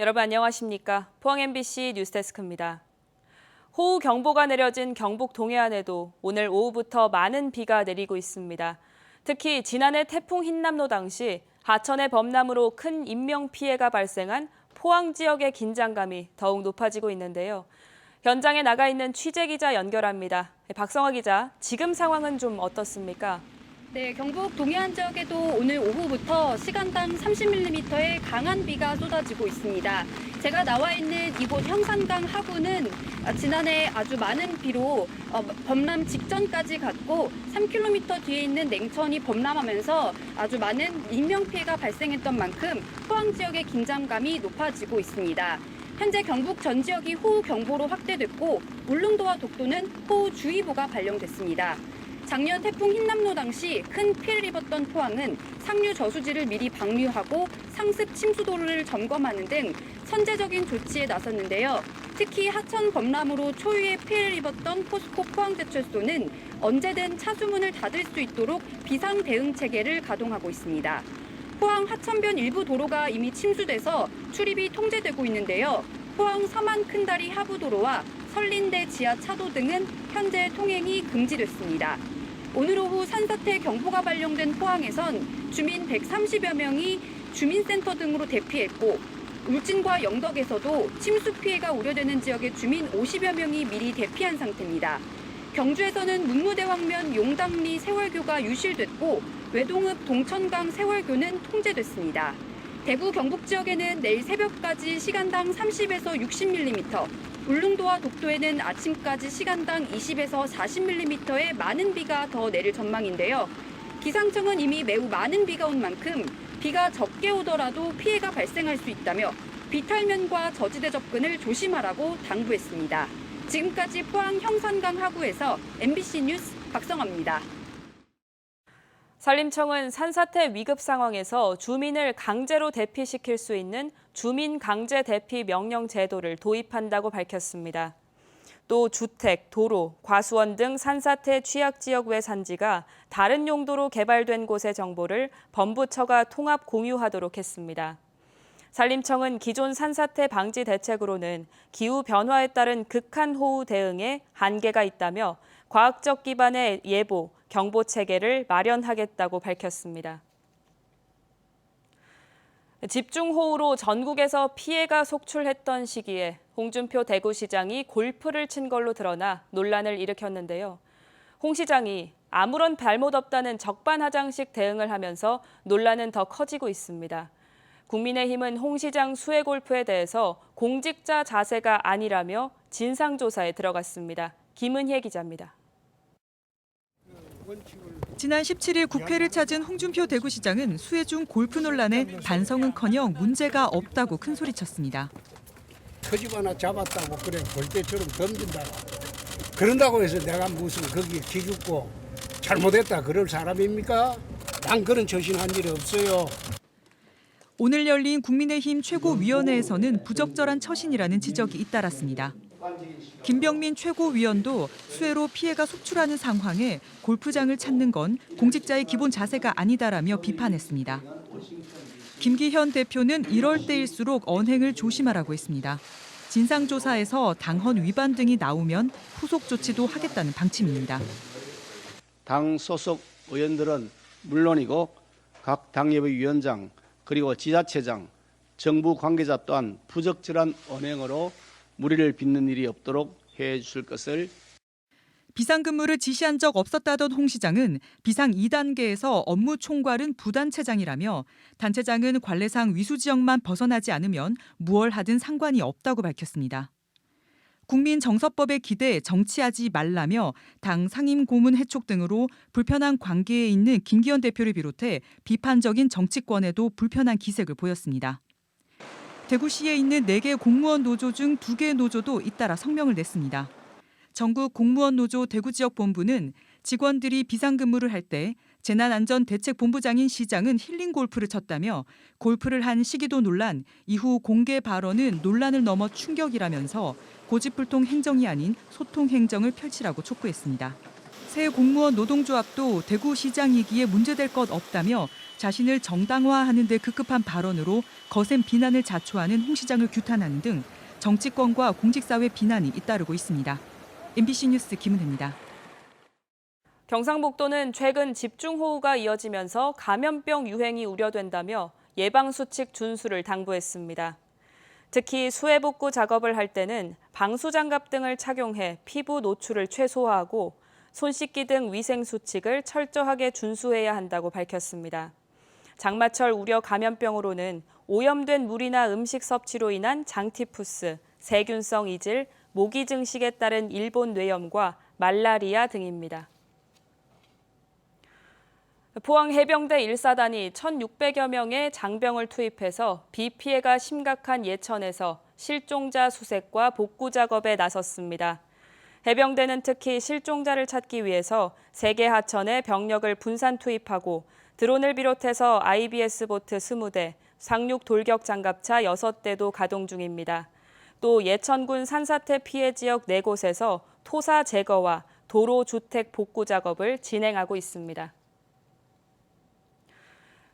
여러분 안녕하십니까? 포항 MBC 뉴스데스크입니다. 호우 경보가 내려진 경북 동해안에도 오늘 오후부터 많은 비가 내리고 있습니다. 특히 지난해 태풍 흰남노 당시 하천의 범람으로 큰 인명 피해가 발생한 포항 지역의 긴장감이 더욱 높아지고 있는데요. 현장에 나가 있는 취재기자 연결합니다. 박성화 기자, 지금 상황은 좀 어떻습니까? 네, 경북 동해안 지역에도 오늘 오후부터 시간당 30mm의 강한 비가 쏟아지고 있습니다. 제가 나와 있는 이곳 형산강 하구는 지난해 아주 많은 비로 범람 직전까지 갔고 3km 뒤에 있는 냉천이 범람하면서 아주 많은 인명피해가 발생했던 만큼 포항 지역의 긴장감이 높아지고 있습니다. 현재 경북 전 지역이 호우경보로 확대됐고 울릉도와 독도는 호우주의보가 발령됐습니다. 작년 태풍 흰남노 당시 큰 피해를 입었던 포항은 상류 저수지를 미리 방류하고 상습 침수도를 점검하는 등 선제적인 조치에 나섰는데요. 특히 하천 범람으로 초유의 피해를 입었던 포스코 포항제철소는 언제든 차수문을 닫을 수 있도록 비상 대응 체계를 가동하고 있습니다. 포항 하천변 일부 도로가 이미 침수돼서 출입이 통제되고 있는데요. 포항 서만 큰다리 하부도로와 설린대 지하 차도 등은 현재 통행이 금지됐습니다. 오늘 오후 산사태 경보가 발령된 포항에선 주민 130여 명이 주민센터 등으로 대피했고 울진과 영덕에서도 침수 피해가 우려되는 지역의 주민 50여 명이 미리 대피한 상태입니다. 경주에서는 문무대왕면 용당리 세월교가 유실됐고 외동읍 동천강 세월교는 통제됐습니다. 대구 경북 지역에는 내일 새벽까지 시간당 30에서 60mm, 울릉도와 독도에는 아침까지 시간당 20에서 40mm의 많은 비가 더 내릴 전망인데요. 기상청은 이미 매우 많은 비가 온 만큼 비가 적게 오더라도 피해가 발생할 수 있다며 비탈면과 저지대 접근을 조심하라고 당부했습니다. 지금까지 포항 형산강 하구에서 MBC 뉴스 박성아입니다. 산림청은 산사태 위급 상황에서 주민을 강제로 대피시킬 수 있는 주민 강제 대피 명령 제도를 도입한다고 밝혔습니다. 또 주택, 도로, 과수원 등 산사태 취약 지역 외 산지가 다른 용도로 개발된 곳의 정보를 범부처가 통합 공유하도록 했습니다. 산림청은 기존 산사태 방지 대책으로는 기후 변화에 따른 극한 호우 대응에 한계가 있다며 과학적 기반의 예보, 경보 체계를 마련하겠다고 밝혔습니다. 집중호우로 전국에서 피해가 속출했던 시기에 홍준표 대구시장이 골프를 친 걸로 드러나 논란을 일으켰는데요. 홍 시장이 아무런 잘못 없다는 적반하장식 대응을 하면서 논란은 더 커지고 있습니다. 국민의힘은 홍 시장 수해 골프에 대해서 공직자 자세가 아니라며 진상조사에 들어갔습니다. 김은혜 기자입니다. 지난 17일 국회를 찾은 홍준표 대구시장은 수해 중 골프 논란에 반성은커녕 문제가 없다고 큰소리쳤습니다. 터집 하나 잡았다고 그래 골대처럼 던진다고 그런다고 해서 내가 무슨 거기 기죽고 잘못했다 그럴 사람입니까? 난 그런 처신한 일이 없어요. 오늘 열린 국민의힘 최고위원회에서는 부적절한 처신이라는 지적이 잇따랐습니다. 김병민 최고위원도 수해로 피해가 속출하는 상황에 골프장을 찾는 건 공직자의 기본 자세가 아니다라며 비판했습니다. 김기현 대표는 이럴 때일수록 언행을 조심하라고 했습니다. 진상조사에서 당헌 위반 등이 나오면 후속 조치도 하겠다는 방침입니다. 당 소속 의원들은 물론이고 각 당협의 위원장 그리고 지자체장, 정부 관계자 또한 부적절한 언행으로 무리를 빚는 일이 없도록 해주실 것을. 비상근무를 지시한 적 없었다던 홍 시장은 비상 2단계에서 업무 총괄은 부단체장이라며 단체장은 관례상 위수지역만 벗어나지 않으면 무얼 하든 상관이 없다고 밝혔습니다. 국민정서법에 기대 정치하지 말라며 당 상임고문 해촉 등으로 불편한 관계에 있는 김기현 대표를 비롯해 비판적인 정치권에도 불편한 기색을 보였습니다. 대구시에 있는 4개 공무원 노조 중 2개 노조도 잇따라 성명을 냈습니다. 전국 공무원 노조 대구지역본부는 직원들이 비상근무를 할 때 재난안전대책본부장인 시장은 힐링 골프를 쳤다며 골프를 한 시기도 논란, 이후 공개 발언은 논란을 넘어 충격이라면서 고집불통 행정이 아닌 소통 행정을 펼치라고 촉구했습니다. 새 공무원 노동조합도 대구시장이기에 문제될 것 없다며 자신을 정당화하는 데 급급한 발언으로 거센 비난을 자초하는 홍 시장을 규탄하는 등 정치권과 공직사회 비난이 잇따르고 있습니다. MBC 뉴스 김은혜입니다. 경상북도는 최근 집중호우가 이어지면서 감염병 유행이 우려된다며 예방수칙 준수를 당부했습니다. 특히 수해복구 작업을 할 때는 방수장갑 등을 착용해 피부 노출을 최소화하고 손 씻기 등 위생수칙을 철저하게 준수해야 한다고 밝혔습니다. 장마철 우려 감염병으로는 오염된 물이나 음식 섭취로 인한 장티푸스, 세균성 이질, 모기 증식에 따른 일본 뇌염과 말라리아 등입니다. 포항 해병대 1사단이 1,600여 명의 장병을 투입해서 비 피해가 심각한 예천에서 실종자 수색과 복구 작업에 나섰습니다. 해병대는 특히 실종자를 찾기 위해서 세계 하천에 병력을 분산 투입하고 드론을 비롯해서 IBS 보트 20대, 상륙 돌격 장갑차 6대도 가동 중입니다. 또 예천군 산사태 피해 지역 4곳에서 토사 제거와 도로 주택 복구 작업을 진행하고 있습니다.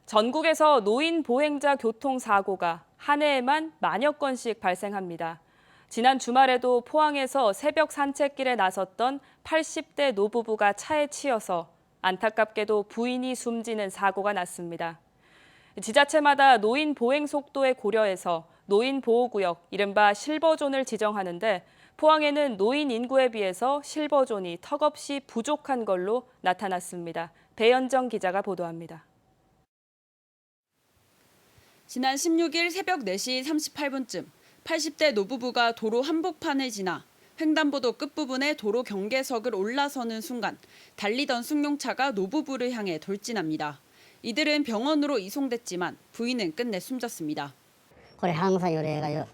전국에서 노인 보행자 교통사고가 한 해에만 만여 건씩 발생합니다. 지난 주말에도 포항에서 새벽 산책길에 나섰던 80대 노부부가 차에 치여서 안타깝게도 부인이 숨지는 사고가 났습니다. 지자체마다 노인 보행 속도에 고려해서 노인 보호구역, 이른바 실버존을 지정하는데 포항에는 노인 인구에 비해서 실버존이 턱없이 부족한 걸로 나타났습니다. 배현정 기자가 보도합니다. 지난 16일 새벽 4시 38분쯤 80대 노부부가 도로 한복판을 지나 횡단보도 끝부분에 도로 경계석을 올라서는 순간 달리던 승용차가 노부부를 향해 돌진합니다. 이들은 병원으로 이송됐지만 부인은 끝내 숨졌습니다. 그래 항상 요래가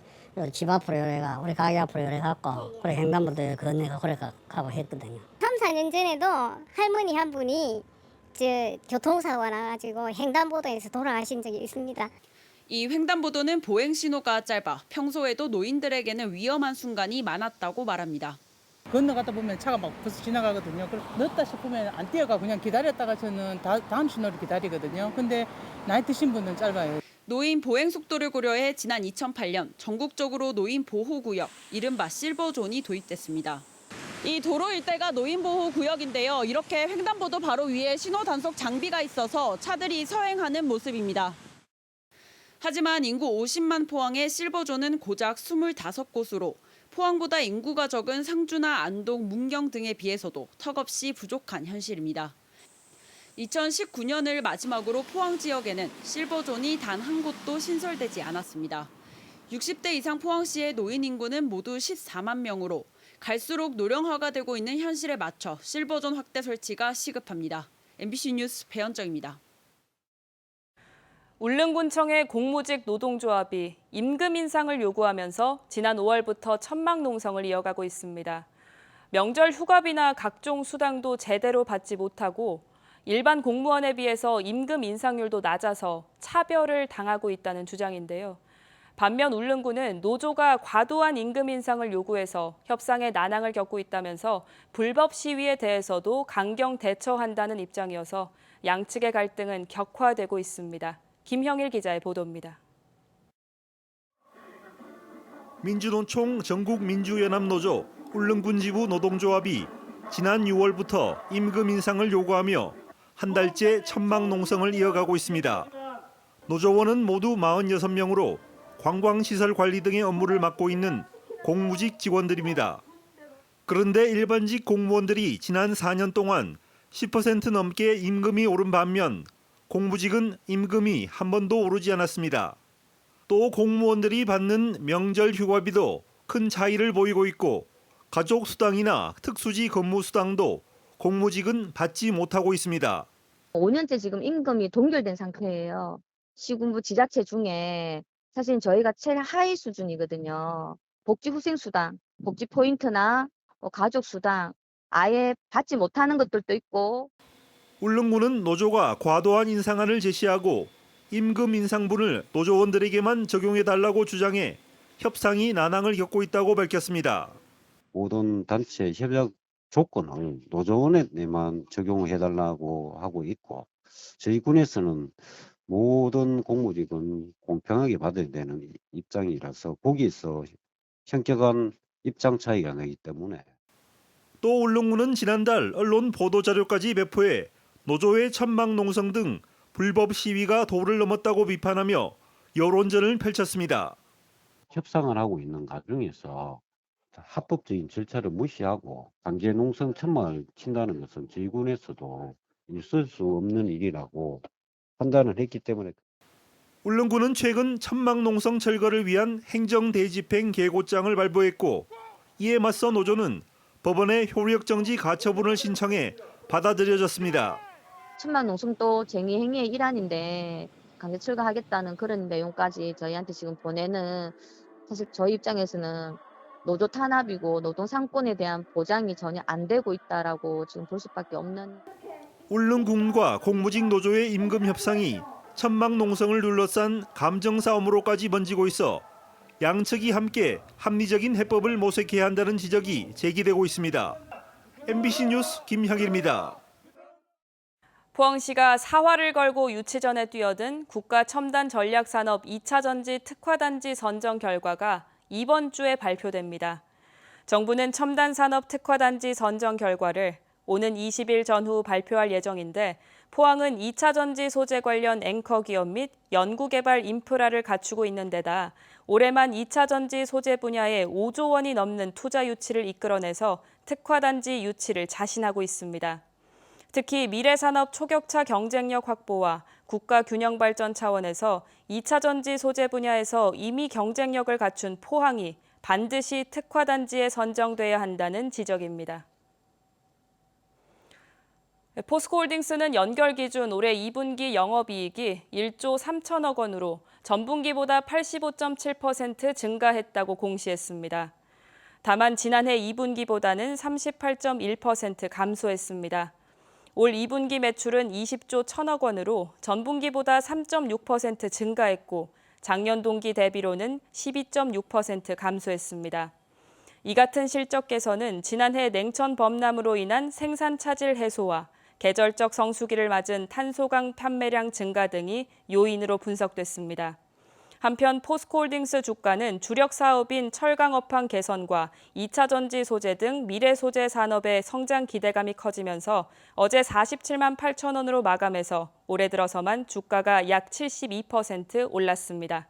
집 앞으로 요래가 우리 가게 앞으로 요래 갖고 그래 횡단보도 건너가 그래 가고 했거든요. 3, 4년 전에도 할머니 한 분이 교통사고가 나가지고 횡단보도에서 돌아가신 적이 있습니다. 이 횡단보도는 보행 신호가 짧아 평소에도 노인들에게는 위험한 순간이 많았다고 말합니다. 건너가다 보면 차가 막 벌써 지나가거든요. 늦다 싶으면 안 뛰어가 그냥 기다렸다가 저는 다음 신호를 기다리거든요. 근데 나이 드신 분은 짧아요. 노인 보행 속도를 고려해 지난 2008년 전국적으로 노인 보호구역, 이른바 실버존이 도입됐습니다. 이 도로 일대가 노인 보호 구역인데요. 이렇게 횡단보도 바로 위에 신호 단속 장비가 있어서 차들이 서행하는 모습입니다. 하지만 인구 50만 포항의 실버존은 고작 25곳으로 포항보다 인구가 적은 상주나 안동, 문경 등에 비해서도 턱없이 부족한 현실입니다. 2019년을 마지막으로 포항 지역에는 실버존이 단 한 곳도 신설되지 않았습니다. 60대 이상 포항시의 노인 인구는 모두 14만 명으로 갈수록 노령화가 되고 있는 현실에 맞춰 실버존 확대 설치가 시급합니다. MBC 뉴스 배현정입니다. 울릉군청의 공무직 노동조합이 임금 인상을 요구하면서 지난 5월부터 천막 농성을 이어가고 있습니다. 명절 휴가비나 각종 수당도 제대로 받지 못하고 일반 공무원에 비해서 임금 인상률도 낮아서 차별을 당하고 있다는 주장인데요. 반면 울릉군은 노조가 과도한 임금 인상을 요구해서 협상에 난항을 겪고 있다면서 불법 시위에 대해서도 강경 대처한다는 입장이어서 양측의 갈등은 격화되고 있습니다. 김형일 기자의 보도입니다. 민주노총 전국민주연합노조 울릉군 지부 노동조합이 지난 6월부터 임금 인상을 요구하며 한 달째 천막 농성을 이어가고 있습니다. 노조원은 모두 46명으로 관광시설 관리 등의 업무를 맡고 있는 공무직 직원들입니다. 그런데 일반직 공무원들이 지난 4년 동안 10% 넘게 임금이 오른 반면 공무직은 임금이 한 번도 오르지 않았습니다. 또 공무원들이 받는 명절 휴가비도 큰 차이를 보이고 있고 가족수당이나 특수지 근무수당도 공무직은 받지 못하고 있습니다. 5년째 지금 임금이 동결된 상태예요. 시군부 지자체 중에 사실 저희가 최하위 수준이거든요. 복지후생수당, 복지포인트나 가족수당 아예 받지 못하는 것들도 있고. 울릉군은 노조가 과도한 인상안을 제시하고 임금 인상분을 노조원들에게만 적용해달라고 주장해 협상이 난항을 겪고 있다고 밝혔습니다. 모든 단체 협약 조건을 노조원에만 적용해달라고 하고 있고 저희 군에서는 모든 공무직은 공평하게 받아야 되는 입장이라서 거기서 현격한 입장 차이가 나기 때문에 또 울릉군은 지난달 언론 보도자료까지 배포해 노조의 천막농성 등 불법 시위가 도를 넘었다고 비판하며 여론전을 펼쳤습니다. 협상을 하고 있는 과정에서 합법적인 절차를 무시하고 강제 농성 천막을 친다는 것은 저희 군에서도 있을 수 없는 일이라고 판단을 했기 때문에 울릉군은 최근 천막농성 철거를 위한 행정대집행 계고장을 발부했고 이에 맞서 노조는 법원에 효력정지 가처분을 신청해 받아들여졌습니다. 천막농성도 쟁의 행위의 일환인데 강제 철거하겠다는 그런 내용까지 저희한테 지금 보내는 사실 저희 입장에서는 노조 탄압이고 노동 상권에 대한 보장이 전혀 안 되고 있다라고 지금 볼 수밖에 없는. 울릉군과 공무직 노조의 임금 협상이 천막농성을 둘러싼 감정 싸움으로까지 번지고 있어 양측이 함께 합리적인 해법을 모색해야 한다는 지적이 제기되고 있습니다. MBC 뉴스 김형일입니다. 포항시가 사활을 걸고 유치전에 뛰어든 국가첨단전략산업 2차 전지 특화단지 선정 결과가 이번 주에 발표됩니다. 정부는 첨단산업 특화단지 선정 결과를 오는 20일 전후 발표할 예정인데 포항은 2차 전지 소재 관련 앵커 기업 및 연구개발 인프라를 갖추고 있는 데다 올해만 2차 전지 소재 분야에 5조 원이 넘는 투자 유치를 이끌어내서 특화단지 유치를 자신하고 있습니다. 특히 미래산업 초격차 경쟁력 확보와 국가 균형 발전 차원에서 2차 전지 소재 분야에서 이미 경쟁력을 갖춘 포항이 반드시 특화단지에 선정돼야 한다는 지적입니다. 포스코홀딩스는 연결 기준 올해 2분기 영업이익이 1조 3천억 원으로 전분기보다 85.7% 증가했다고 공시했습니다. 다만 지난해 2분기보다는 38.1% 감소했습니다. 올 2분기 매출은 20조 1천억 원으로 전분기보다 3.6% 증가했고 작년 동기 대비로는 12.6% 감소했습니다. 이 같은 실적 개선은 지난해 냉천 범람으로 인한 생산 차질 해소와 계절적 성수기를 맞은 탄소강 판매량 증가 등이 요인으로 분석됐습니다. 한편 포스코홀딩스 주가는 주력 사업인 철강 업황 개선과 2차 전지 소재 등 미래 소재 산업의 성장 기대감이 커지면서 어제 47만 8천 원으로 마감해서 올해 들어서만 주가가 약 72% 올랐습니다.